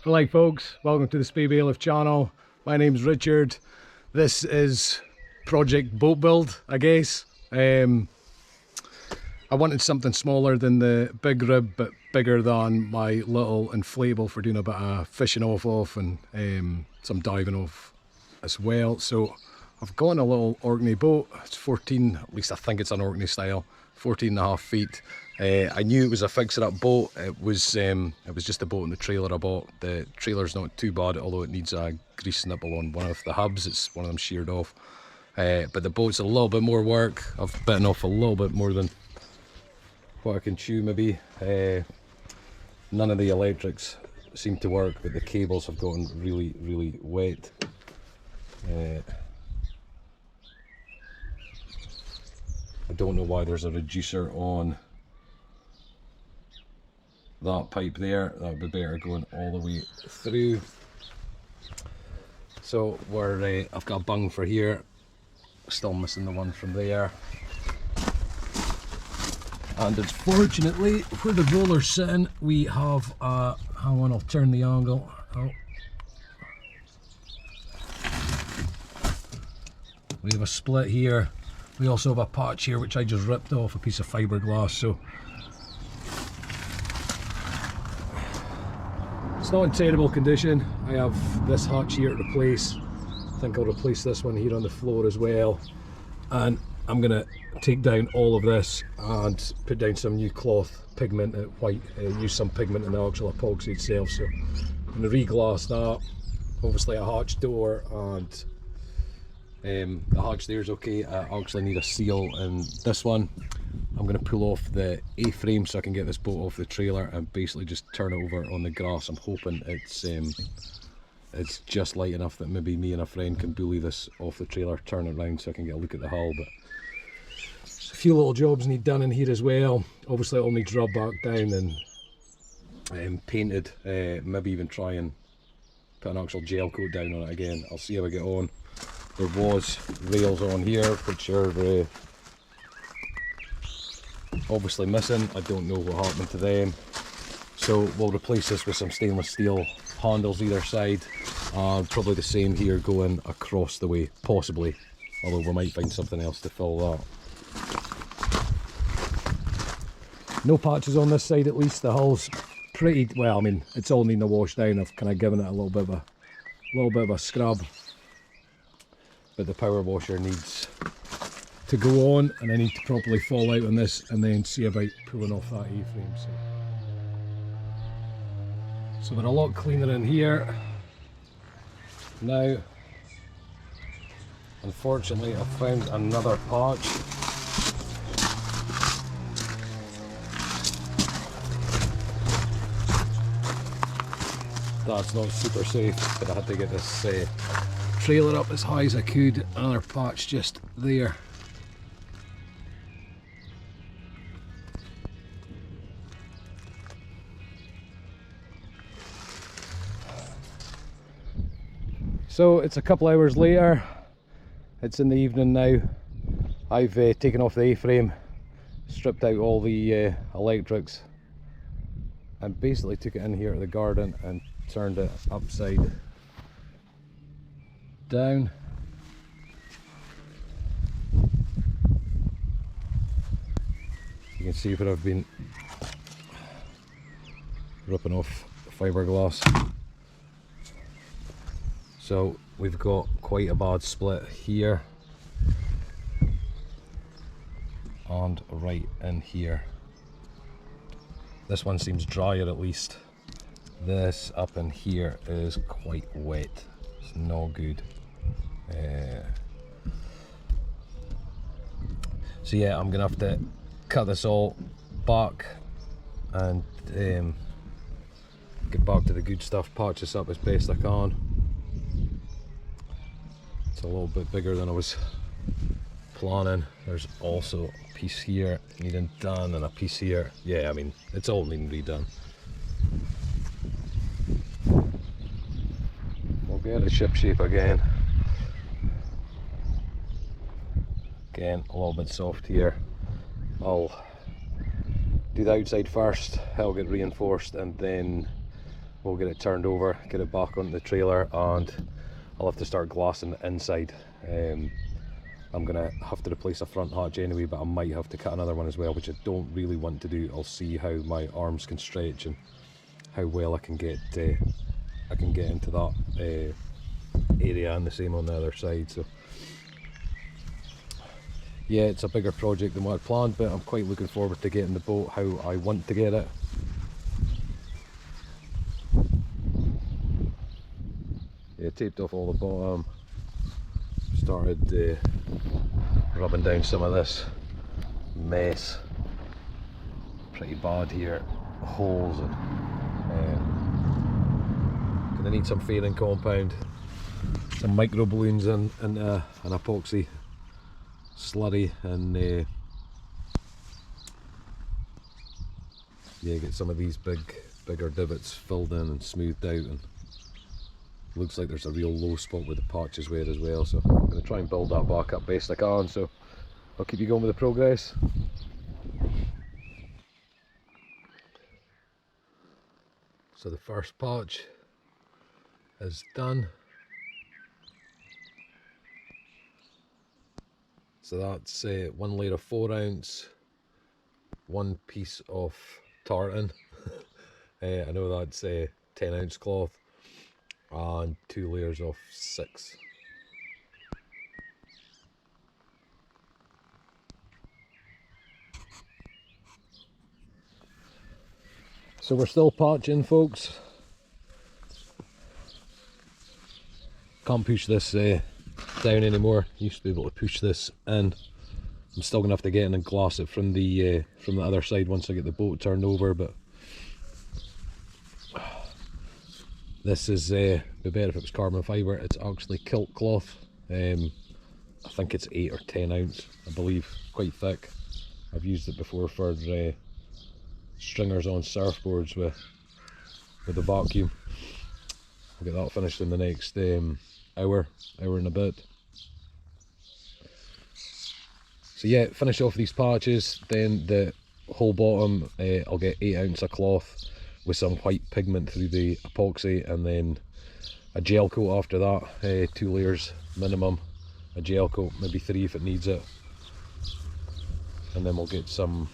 Hello folks, welcome to the Spey Bailiff channel. My name's Richard. This is Project Boat Build, I guess. I wanted something smaller than the big rib, but bigger than my little inflatable for doing a bit of fishing off and some diving off as well. So I've got a little Orkney boat. It's 14, at least I think it's an Orkney style, 14.5 feet. I knew it was a fixer-up boat. It was just a boat in the trailer I bought. The trailer's not too bad, although it needs a grease nipple on one of the hubs. It's one of them sheared off. But the boat's a little bit more work. I've bitten off a little bit more than what I can chew maybe. None of the electrics seem to work, but the cables have gotten really wet. I don't know why there's a reducer on that pipe there. That would be better going all the way through. So I've got a bung for here, still missing the one from there. And unfortunately, where the roller's sitting, we have a, hang on, I'll turn the angle. Oh. We have a split here. We also have a patch here which I just ripped off a piece of fiberglass, so it's not in terrible condition. I have this hatch here to replace. I think I'll replace this one here on the floor as well. And I'm gonna take down all of this and put down some new cloth pigment, white, use some pigment in the actual epoxy itself. So I'm gonna re-glass that, obviously a hatch door, and the hatch there is okay. I actually need a seal in this one. I'm going to pull off the A-frame so I can get this boat off the trailer and basically just turn it over on the grass. I'm hoping it's just light enough that maybe me and a friend can bully this off the trailer, turn it around so I can get a look at the hull. But a few little jobs need done in here as well. Obviously it'll need rubbed back down and painted. Maybe even try and put an actual gel coat down on it again. I'll see how I get on. There was rails on here which are obviously missing. I don't know what happened to them. So we'll replace this with some stainless steel handles either side. Probably the same here going across the way, possibly. Although we might find something else to fill that. No patches on this side at least. The hull's pretty, well, I mean, it's all needing a wash down. I've kind of given it a little bit of a scrub. But the power washer needs to go on, and I need to properly fall out on this and then see about pulling off that A-frame. So we're a lot cleaner in here now. Unfortunately, I found another patch. That's not super safe, but I had to get this trailer up as high as I could. Another patch just there. So it's a couple hours later. It's in the evening now. I've taken off the A-frame, stripped out all the electrics, and basically took it in here to the garden and turned it upside down. You can see where I've been ripping off fiberglass. So we've got quite a bad split here and right in here. This one seems drier at least. This up in here is quite wet. It's not good. So yeah, I'm gonna have to cut this all back and get back to the good stuff, patch this up as best I can. It's a little bit bigger than I was planning. There's also a piece here needing done and a piece here. Yeah, I mean, it's all needing redone. We'll get it ship shape again. Again, a little bit soft here. I'll do the outside first, it'll get reinforced, and then we'll get it turned over, get it back onto the trailer, and I'll have to start glassing the inside. I'm gonna have to replace a front hatch anyway, but I might have to cut another one as well, which I don't really want to do. I'll see how my arms can stretch and how well I can get into that area, and the same on the other side. So yeah, it's a bigger project than what I'd planned, but I'm quite looking forward to getting the boat how I want to get it. Yeah, taped off all the bottom, started rubbing down some of this mess. Pretty bad here, holes, and gonna need some fairing compound, some micro balloons, and an epoxy slurry, and yeah, get some of these bigger divots filled in and smoothed out, and looks like there's a real low spot where the patches were as well, so I'm going to try and build that back up best I can. So I'll keep you going with the progress. So the first patch is done. So that's 1 layer of 4 ounce, 1 piece of tartan. I know that's 10 ounce cloth, and 2 layers of 6. So we're still patching, folks. Can't push this down anymore. Used to be able to push this in. I'm still gonna have to get in and glass it from the other side once I get the boat turned over, but this is be better if it was carbon fibre. It's actually kilt cloth. I think it's 8 or 10 ounce, I believe, quite thick. I've used it before for stringers on surfboards with the vacuum. I'll get that finished in the next hour and a bit. So yeah, finish off these patches, then the whole bottom I'll get 8 ounce of cloth with some white pigment through the epoxy, and then a gel coat after that, 2 layers minimum, a gel coat, maybe 3 if it needs it, and then we'll get some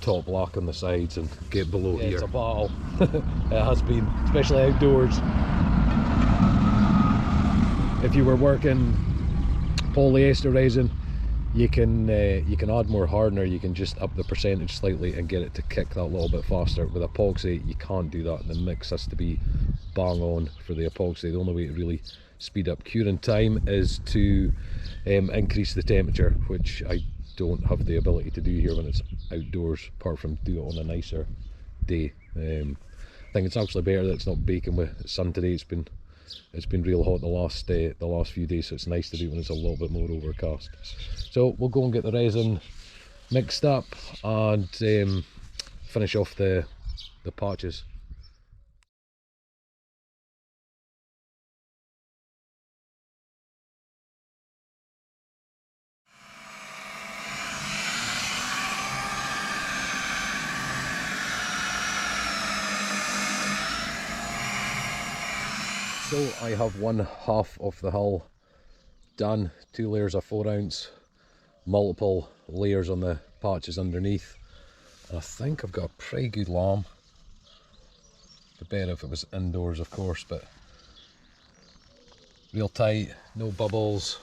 top black on the sides and get below here. It's a battle. It has been, especially outdoors. If you were working polyester resin, you can add more hardener. You can just up the percentage slightly and get it to kick that little bit faster. With epoxy, you can't do that. The mix has to be bang on for the epoxy. The only way to really speed up curing time is to increase the temperature, which I don't have the ability to do here when it's outdoors, apart from do it on a nicer day. I think it's actually better that it's not baking with sun today. It's been real hot the last few days, so it's nice to do when it's a little bit more overcast. So we'll go and get the resin mixed up and finish off the patches. So I have 1/2 of the hull done, 2 layers of 4 ounce, multiple layers on the patches underneath, and I think I've got a pretty good lamb. It'd be better if it was indoors, of course, but real tight, no bubbles,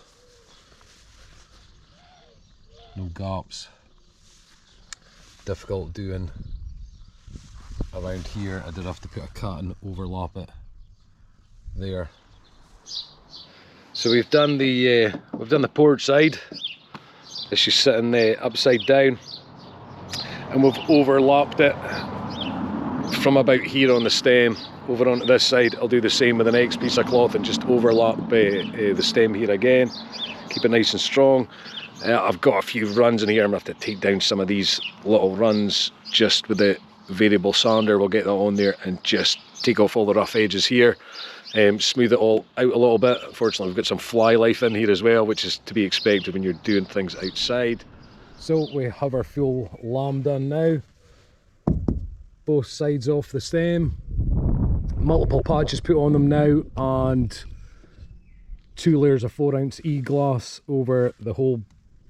no gaps. Difficult doing around here. I did have to put a cat and overlap it there. So we've done the port side. It's just sitting upside down, and we've overlapped it from about here on the stem over onto this side. I'll do the same with the next piece of cloth and just overlap the stem here again, keep it nice and strong. I've got a few runs in here. I'm gonna have to take down some of these little runs just with the variable sander. We'll get that on there and just take off all the rough edges here. Smooth it all out a little bit. Unfortunately, we've got some fly life in here as well, which is to be expected when you're doing things outside. So we have our full lamb done now. Both sides off the stem. multiple patches put on them now, and 2 layers of 4-ounce e-glass over the whole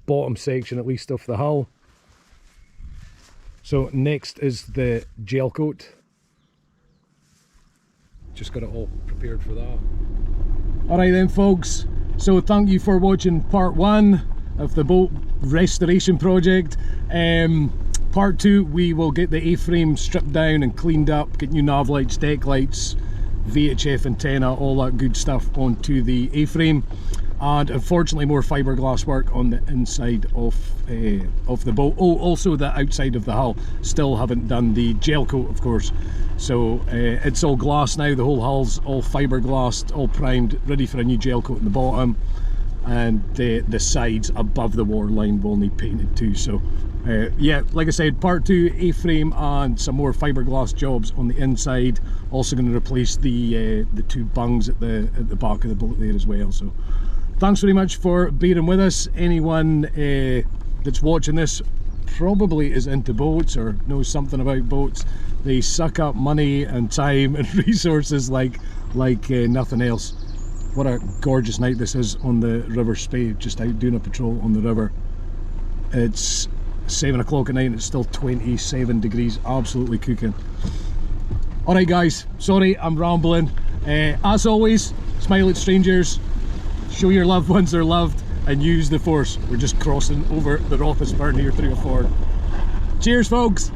bottom section, at least, of the hull. So next is the gel coat. Just got it all prepared for that. Alright then folks, so thank you for watching part 1 of the boat restoration project. Part 2, we will get the A-frame stripped down and cleaned up, get new nav lights, deck lights, VHF antenna, all that good stuff onto the A-frame. And unfortunately more fiberglass work on the inside of the boat. Oh, also the outside of the hull. Still haven't done the gel coat, of course. So it's all glass now, the whole hull's all fiberglassed, all primed, ready for a new gel coat in the bottom. And the sides above the waterline will need painted too. So yeah, like I said, part 2, A-frame and some more fiberglass jobs on the inside. Also going to replace the 2 bungs at the back of the boat there as well. So thanks very much for bearing with us. Anyone that's watching this probably is into boats or knows something about boats. They suck up money and time and resources like nothing else. What a gorgeous night this is on the River Spey, just out doing a patrol on the river. It's 7 o'clock at night and it's still 27 degrees, absolutely cooking. Alright guys, sorry I'm rambling. As always, smile at strangers, show your loved ones they're loved, and use the force. We're just crossing over the Rothesburn here through a ford. Cheers folks!